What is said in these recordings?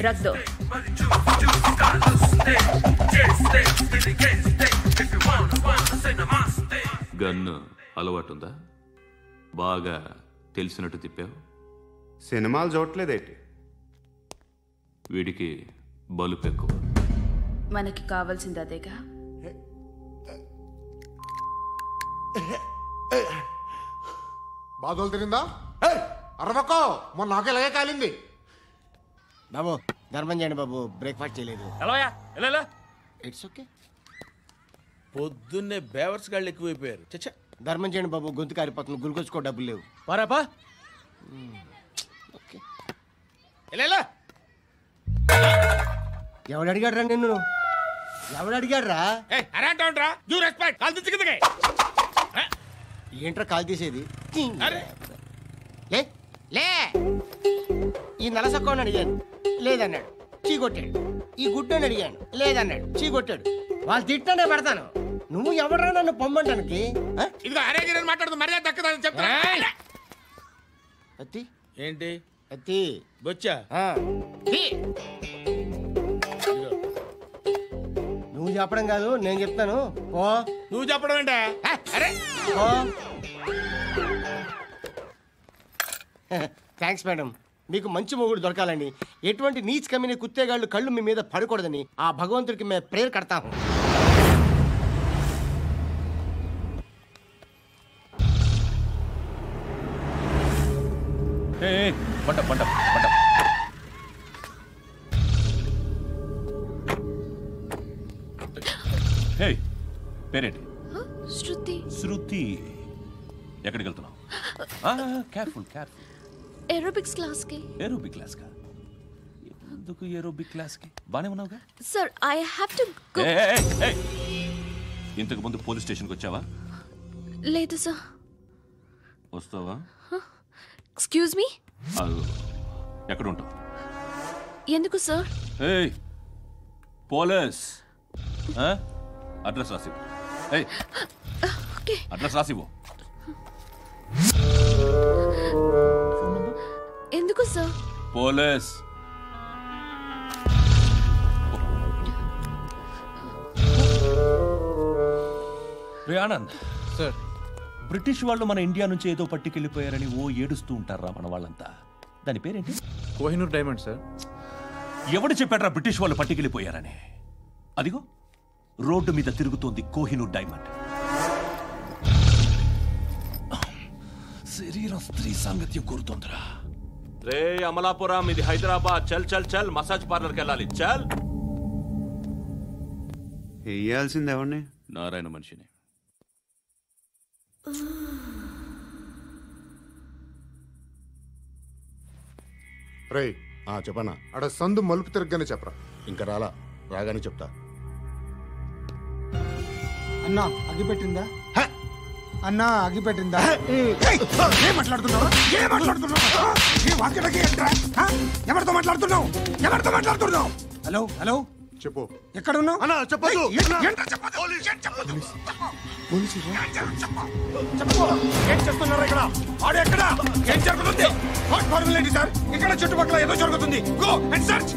रख दो। గన్ను అలవాటుందా? బాగా తెలిసినట్టు తిప్పావు. సినిమాలు చూడట్లేదేంటి? వీడికి బలుపు ఎక్కువ. మనకి కావాల్సింది అదేగా. బాధలు తిరిందా? అరవకో, మొన్న నాకు ఇలాగే కాలింది. బాబు ధర్మం చేయండి బాబు, బ్రేక్ఫాస్ట్ చేయలేదు. It's okay. పొద్దున్నే బేవర్స్ గాళ్ళు ఎక్కువైపోయారు. చచ్చా, ధర్మం చేయండి బాబు, గొంతు కారిపోతుంది, గురికొచ్చుకో డబ్బులు లేవు. పారాపా. ఓకే. ఎవడు అడిగాడు రా నిన్ను? ఎవడు అడిగాడు రా? ఏంట్రా కాల్ తీసేది? లే ఈ నలసక్కని అడిగాను, లేదన్నాడు, చీ కొట్టాడు. ఈ గుడ్డని అడిగాను, లేదన్నాడు, చీ కొట్టాడు. వాళ్ళు తిట్టానే పెడతాను. నువ్వు ఎవడరా నన్ను పొమ్మంటానికి? అత్తి ఏంటి? అత్తి బొచ్చా? నువ్వు చెప్పడం కాదు, నేను చెప్తాను. ఓ నువ్వు చెప్పడం ఏంటా? అరే థ్యాంక్స్ మేడం. మీకు మంచి మొగుడు దొరకాలని, ఎటువంటి నీచ్ కమ్మిన కుత్తేగాళ్ళు కళ్ళు మీ మీద పడకూడదని ఆ భగవంతుడికి మేము ప్రేయర్ కడతాము. పేరేంటి? శృతి. శృతి. ఎక్కడికి వెళ్తున్నావు? Careful careful. ఏరోబిక్స్ క్లాస్ కి. ఏరోబిక్ క్లాస్ కా? ఎందుకు ఏరోబిక్ క్లాస్ కి? బానే ఉన్నావుగా? Sir I have to go. ఇంతకు ముందు పోలీస్ స్టేషన్కి వచ్చావా? లేదు సార్. వస్తావా? Excuse me. ఎక్కడ ఉంటావు? ఎందుకు సార్? పోలీస్ అడ్రస్ రాసివ్వు. అడ్రస్ రాసివ్వు. ఎందుకు sir? Police. Anand sir, British వాళ్ళు మన ఇండియా నుంచి ఏదో పట్టుకెళ్ళిపోయారని ఏడుస్తూ ఉంటారా మన వాళ్ళంతా? దాని పేరేంటి? Kohinoor diamond sir. ఎవడు చెప్పాడ్రా బ్రిటిష్ వాళ్ళు పట్టుకెళ్ళిపోయారని? అదిగో రోడ్డు మీద తిరుగుతోంది కోహినూర్ డైమండ్. శరీరం స్త్రీ సాంగత్యం కోరుతోందిరా. రే అమలాపురం, ఇది హైదరాబాద్. చల్ చల్ చల్, మసాజ్ పార్లర్కి వెళ్ళాలి. చల్. వేయాల్సింది ఎవరిని? నారాయణ మనిషిని. రే చెప్పనా? అడ సందు మలుపు తిరగగానే చెప్పరా. ఇంకా రాగానే చెప్తా. అన్నా అగ్గిపెట్టిందా? అన్నా అగ్గిపెట్టిందా? ఏం మాట్లాడుతున్నావు? ఎవరితో మాట్లాడుతున్నావు? హలో హలో, చెప్పు. ఎక్కడ ఉన్నావు? అన్నా చెప్పదు. ఏం చేస్తున్నారు ఇక్కడ? ఆడు ఎక్కడ? ఏం జరుగుతుంది? సార్, ఇక్కడ చుట్టుపక్కల ఏదో జరుగుతుంది. Go and search.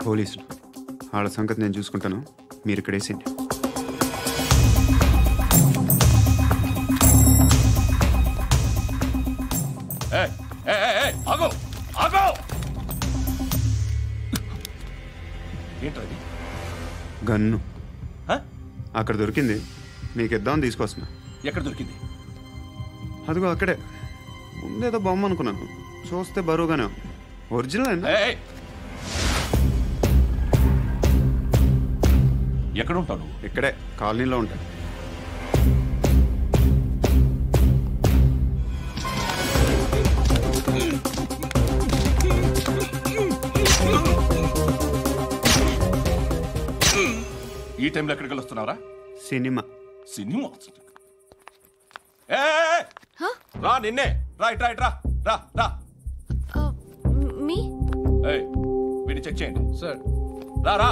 పోలీసులు వాళ్ళ సంగతి నేను చూసుకుంటాను, మీరు ఇక్కడ వేసేయండి. గన్ను అక్కడ దొరికింది, మీకు ఇద్దామని తీసుకొస్తున్నా. ఎక్కడ దొరికింది? అదిగో అక్కడే. ముందేదో బొమ్మ అనుకున్నాను, చూస్తే బరువుగానే ఒరిజినల్. ఎక్కడ ఉంటాను? ఇక్కడే కాలనీలో ఉంటాను. ఈ టైంలో ఎక్కడికి వస్తున్నావురా? సినిమా. సినిమా? రా నిన్నే రైట్ రా రా రా మీ వీడిని చెక్ చేయండి సార్. రా రా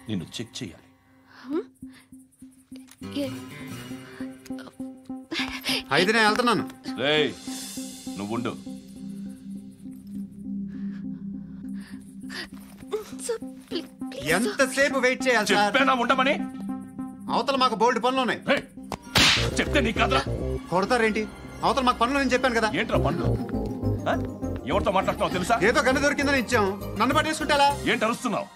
నిన్ను చెక్ చేయాలి. అయితే నేను వెళ్తున్నాను. రేయ్ నువ్వుండు. ఎంతసేపు వెయిట్ చేయాలి సార్? చెప్పేనా ఉండమని? అవతల మాకు బోల్డ్ పనులు ఉన్నాయి. చెప్తే నీకు కదా కొడతారేంటి? అవతల మాకు పనులు నేను చెప్పాను కదా. ఏంట్రా పనులు? ఎవరితో మాట్లాడుతున్నావు తెలుసా? ఏదో గన్ను దొరికిందని ఇచ్చాం, నన్ను పట్టేసుకుంటా. ఏంటి అరుస్తున్నావు?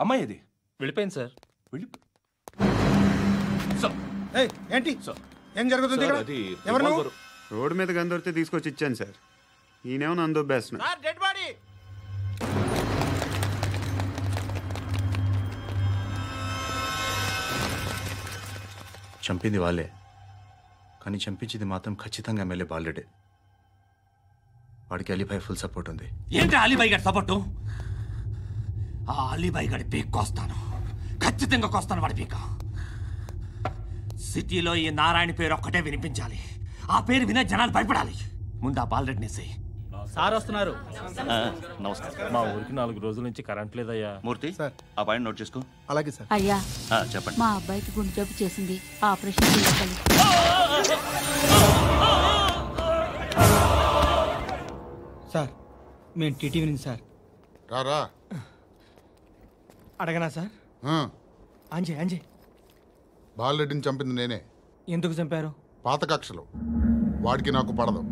అమ్మాయి ఇది వెళ్ళిపోయింది సార్. ఏంటి ఏం జరుగుతుంది ఇక్కడ? ఎవరు నువ్వు? రోడ్డు మీద గన్ను దొరికితే తీసుకొచ్చి ఇచ్చాను సార్. ఈయనేమో నన్ను దొబ్బేస్తున్నా. Dead body. చంపింది వాళ్ళే, కానీ చంపించింది మాత్రం ఖచ్చితంగా ఎమ్మెల్యే బాలుడే. వాడికి అలీబాయ్ ఫుల్ సపోర్ట్ ఉంది. ఏంటి అలీబాయ్ గారి సపోర్టు? ఆ అలీబాయ్ గారి పీక్ కోస్తాను, ఖచ్చితంగా కోస్తాను వాడి పీక. సిటీలో ఈ నారాయణ పేరు ఒక్కటే వినిపించాలి. ఆ పేరు వినే జనాలు భయపడాలి. ముందు ఆ బాలరెడ్డి నేసి. సార్ వస్తున్నారు. నమస్కారం. మా ఊరికి 4 రోజుల నుంచి కరెంట్ లేదయ్యా. మూర్తి ఆ పాయింట్ నోట్ చేసుకో. అలాగే సార్. అయ్యా చెప్పండి. మా అబ్బాయికి గుండె జబ్బు చేసింది, ఆపరేషన్ చేయాలి. సార్ మేము టీటీవీ నుంచి సార్. రారా. అడగనా సార్? అంజయ్ బాలరెడ్డిని చంపింది నేనే. ఎందుకు చంపారు? పాత కక్షలు. వాడికి నాకు పడదు,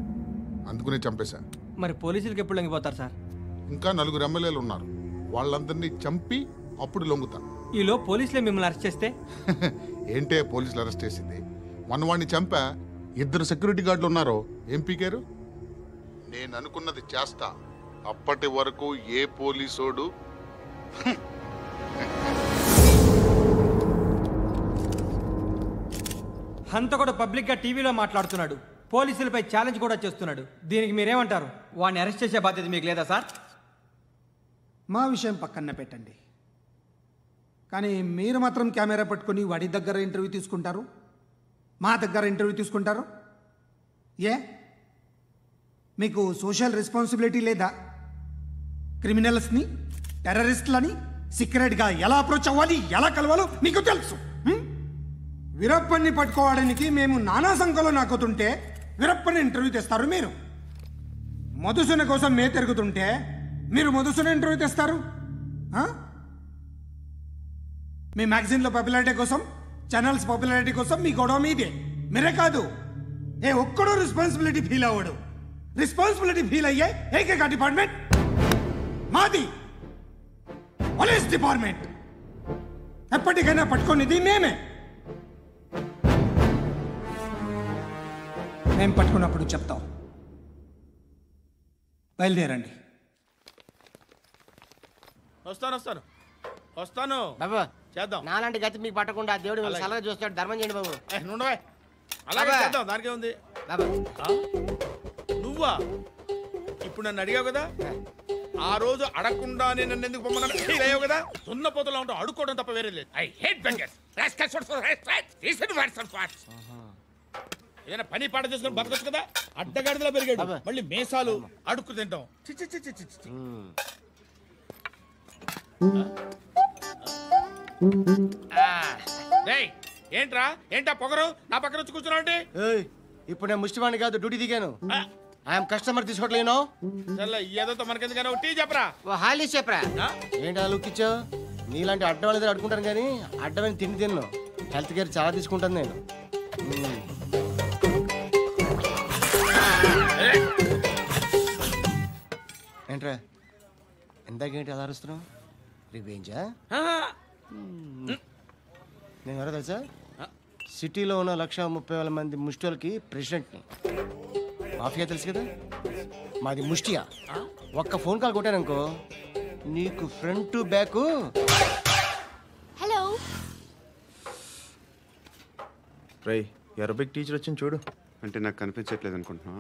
అందుకునే చంపేశా. మరి పోలీసులకి ఎప్పుడు లొంగిపోతారు సార్? ఇంకా 4 ఎమ్మెల్యేలు ఉన్నారు, వాళ్ళందరినీ చంపి అప్పుడు లొంగుతాను. ఈలో పోలీసులే మిమ్మల్ని అరెస్ట్ చేస్తే? ఏంటే పోలీసులు అరెస్ట్ చేసింది? వాడిని చంపా. 2 సెక్యూరిటీ గార్డులు ఉన్నారు, ఏం పీకారు? నేను అనుకున్నది చేస్తా. అప్పటి వరకు ఏ పోలీసోడు హంతకుడు పబ్లిక్ గా టీవీలో మాట్లాడుతున్నాడు, పోలీసులపై ఛాలెంజ్ కూడా చేస్తున్నాడు. దీనికి మీరేమంటారు? వాడిని అరెస్ట్ చేసే బాధ్యత మీకు లేదా సార్? మా విషయం పక్కన పెట్టండి, కానీ మీరు మాత్రం కెమెరా పట్టుకొని వాడి దగ్గర ఇంటర్వ్యూ తీసుకుంటారు, మా దగ్గర ఇంటర్వ్యూ తీసుకుంటారు. ఏ మీకు సోషల్ రెస్పాన్సిబిలిటీ లేదా? క్రిమినల్స్ని, టెర్రరిస్టులని సీక్రెట్గా ఎలా అప్రోచ్ అవ్వాలి, ఎలా కలవాలో మీకు తెలుసు. వీరప్పన్ని పట్టుకోవడానికి మేము నానా సంఖ్యలో నాకుతుంటే వీరప్పని ఇంటర్వ్యూ తెస్తారు మీరు. మధుసూన కోసం మే తిరుగుతుంటే మీరు మధుసూన ఇంటర్వ్యూ తెస్తారు. మీ మ్యాగజైన్లో పాపులారిటీ కోసం, ఛానల్స్ పాపులారిటీ కోసం మీ గొడవ మీదే. మీరే కాదు, ఏ ఒక్కడో రెస్పాన్సిబిలిటీ ఫీల్ అవ్వడు. రెస్పాన్సిబిలిటీ ఫీల్ అయ్యే ఏకైక డిపార్ట్మెంట్ మాది, పోలీస్ డిపార్ట్మెంట్. ఎప్పటికైనా పట్టుకునేది మేమే. మేము పట్టుకున్నప్పుడు చెప్తాం. బయలుదేరండి. వస్తాను బాబా చేద్దాం. నాలాంటి గతి మీకు పట్టకుండా దేవుడు మిమ్మల్ని సలహా చూస్తాడు. ధర్మం చేయండి బాబు. నుండవే అలాగే బాబా. చేద్దాం, దానికే ఉంది. బాబా నువ్వా ఇప్పుడు నన్ను అడిగావు కదా, ఆ రోజు అడగకుండానే నన్ను ఎందుకు పొమ్మన్నా ఫీల్ అయ్యావు కదా. సున్న పోతలో ఉంటావు, అడుక్కోవడం తప్ప వేరే లేదు. I hate bangers. ఏదైనా పని పాట చేసుకుని బతకొచ్చు కదా. అడ్డగాడిదలా పెరిగాడు, మళ్ళీ మేసాలు అడుక్కు తింటాం. చి చి చి చి చి చి. రేయ్, ఏంటా పొగరు నా పక్కన వచ్చి కూర్చున్నావు అంటే? ఇప్పుడు నేను ముష్టివాణి కాదు, డ్యూటీ దిగాను. ఐఎమ్ కస్టమర్ తీసుకోవట్లేను. ఏదో మనకెందుకైనా టీ చెప్పరా. హాలీస్ చెప్పరా. ఏంటి అలా లుక్ ఇచ్చావు? నీలాంటి అడ్డం వాళ్ళ దగ్గర అడుకుంటాను, కానీ అడ్డమైన తిండి తిన్ను. హెల్త్ కేర్ చాలా తీసుకుంటాను నేను. ఏంట్రా ఎందాకేంటి అలా అరుస్తున్నావు? రివేంజా? నేను ఎవరో తెలుసా? సిటీలో ఉన్న 130,000 మంది ముష్టిలకి ప్రెసిడెంట్ని. మాఫియా తెలుసు కదా, మాది ముష్టియా. ఒక్క ఫోన్ కాల్ కొట్టాననుకో, నీకు ఫ్రంట్ టు బ్యాక్. హలో రై, అరబిక్ టీచర్ వచ్చింది చూడు. అంటే నాకు కనిపించట్లేదు అనుకుంటున్నా.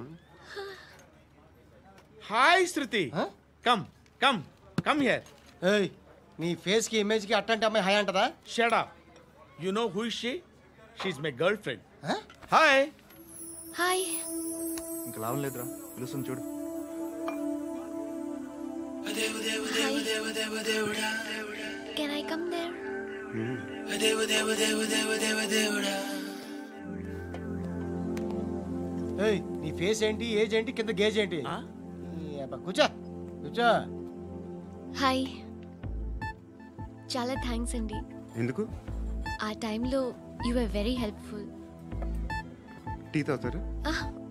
Hi Shruti, come come come here. ఏయ్ నీ ఫేస్కి ఇమేజ్కి అట్లాంటి అమ్మాయి హాయ్ అంటదా? Shut up. You know who is she? She is my girlfriend. Hi. Hi. ఇంకా లాభం లేదురా, పిలుస్తుంది చూడు. Can I come there? ఏయ్ నీ ఫేస్ ఏంటి, ఏజ్ ఏంటి, కింద గేజ్ ఏంటి? కూర్చో కూర్చో. హాయ్. చాలా థ్యాంక్స్ అండి. ఎందుకు? ఆ టైంలో you are very helpful. Tea తాగుతారా?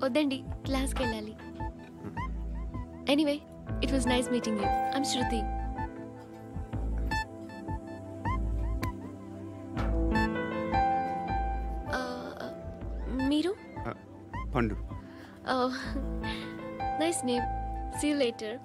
వద్దండి, క్లాస్కి వెళ్ళాలి. Anyway it was nice meeting you. I'm Shruti. మీరు? Pandu. Nice name. See you later.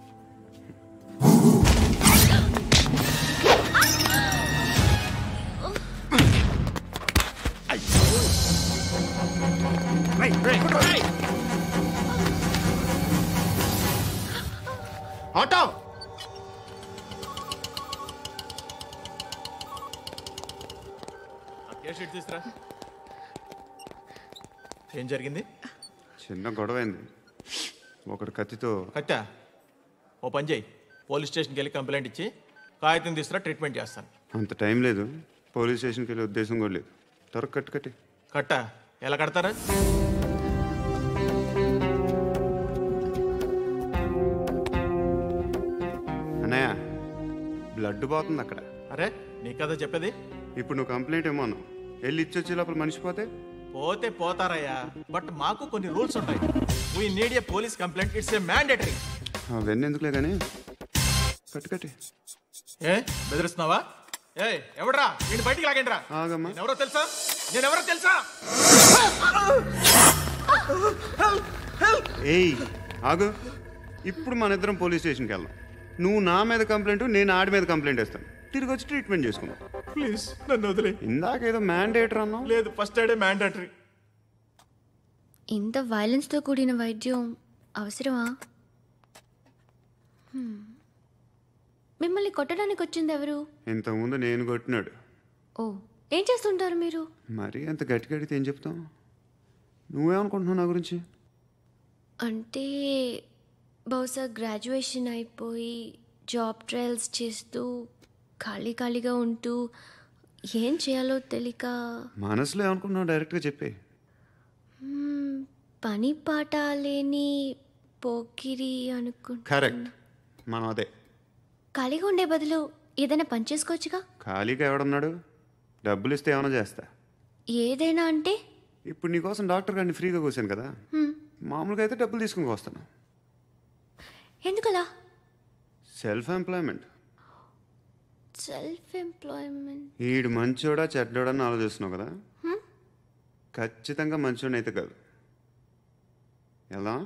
Auto. తీసురా. ఏం జరిగింది? చిన్న గొడవ అయింది. ఒకడు కత్తితో. కట్టా? ఓ పని చేయి, పోలీస్ స్టేషన్కి వెళ్ళి కంప్లైంట్ ఇచ్చి కాగితం తీసుకురా, ట్రీట్మెంట్ చేస్తాను. అంత టైం లేదు, పోలీస్ స్టేషన్కి వెళ్ళే ఉద్దేశం కూడా లేదు. త్వరగా కట్టి. కట్టా? ఎలా కడతారా? అన్నయ్య బ్లడ్ పోతుంది అక్కడ. అరే నీ కదా చెప్పేది. ఇప్పుడు నువ్వు కంప్లైంట్ ఏమో అన్నావు, వెళ్ళి ఇచ్చొచ్చే లోపల మనిషి పోతే పోతే పోతారయ్యా, బట్ మాకు కొన్ని రూల్స్ ఉంటాయి. We need a police complaint, it's a mandatory. అవన్నీ ఎందుకులే కానీ కట్టి. ఏ బెదిరిస్తున్నావా? ఏ ఎవడ్రా నేను బయటికి లాగండి రా. ఆగమ్మా. ఎవరో తెలుసా? నేనెవరో తెలుసా? ఏయ్ ఆగు. ఇప్పుడు మన ఇద్దరం పోలీస్ స్టేషన్కి వెళ్దాం. నువ్వు నా మీద కంప్లైంట్, నేను ఆడి మీద కంప్లైంట్ వేస్తాను. తిరిగి వచ్చి ట్రీట్మెంట్ చేసుకున్నావు. ప్లీజ్ నన్ను వదిలే. ఇందాకేదో మ్యాండేటర్ అన్నావు. లేదు, ఫస్ట్ ఎయిడే మ్యాండేటరీ. ఇంత వైలెన్స్తో కూడిన వైద్యం అవసరమా? మిమ్మల్ని కొట్టడానికి వచ్చింది ఎవరు? ఇంతకుముందు నేను కొట్టినాడు. ఓ, ఏం చేస్తుంటారు మీరు? మరి అంత గట్టి అడిగితే ఏం చెప్తావు? నువ్వేమనుకుంటున్నావు నా గురించి? అంటే బహుశా గ్రాడ్యుయేషన్ అయిపోయి జాబ్ ట్రయల్స్ చేస్తూ ఖాళీగా ఉంటూ ఏం చేయాలో తెలియక. మనసులో ఏమనుకుంటున్నావు డైరెక్ట్గా చెప్పే. పని పాట లేని పోకిరి అనుకుంటా. కరెక్ట్, మనం అదే. ఖాళీగా ఉండే బదులు ఏదైనా పని చేసుకోవచ్చుగా. ఖాళీగా ఎవడన్నాడు? డబ్బులు ఇస్తే ఏమైనా చేస్తా. ఏదైనా అంటే? ఇప్పుడు నీకోసం డాక్టర్ గారిని ఫ్రీగా కూర్చాను కదా, మామూలుగా అయితే డబ్బులు తీసుకుని వస్తాను. ఎందుకలా? Self employment. ఈడు మంచోడా చెడ్డోడా అని ఆలోచిస్తున్నావు కదా, ఖచ్చితంగా మంచోడని అయితే కాదు. ఎలా?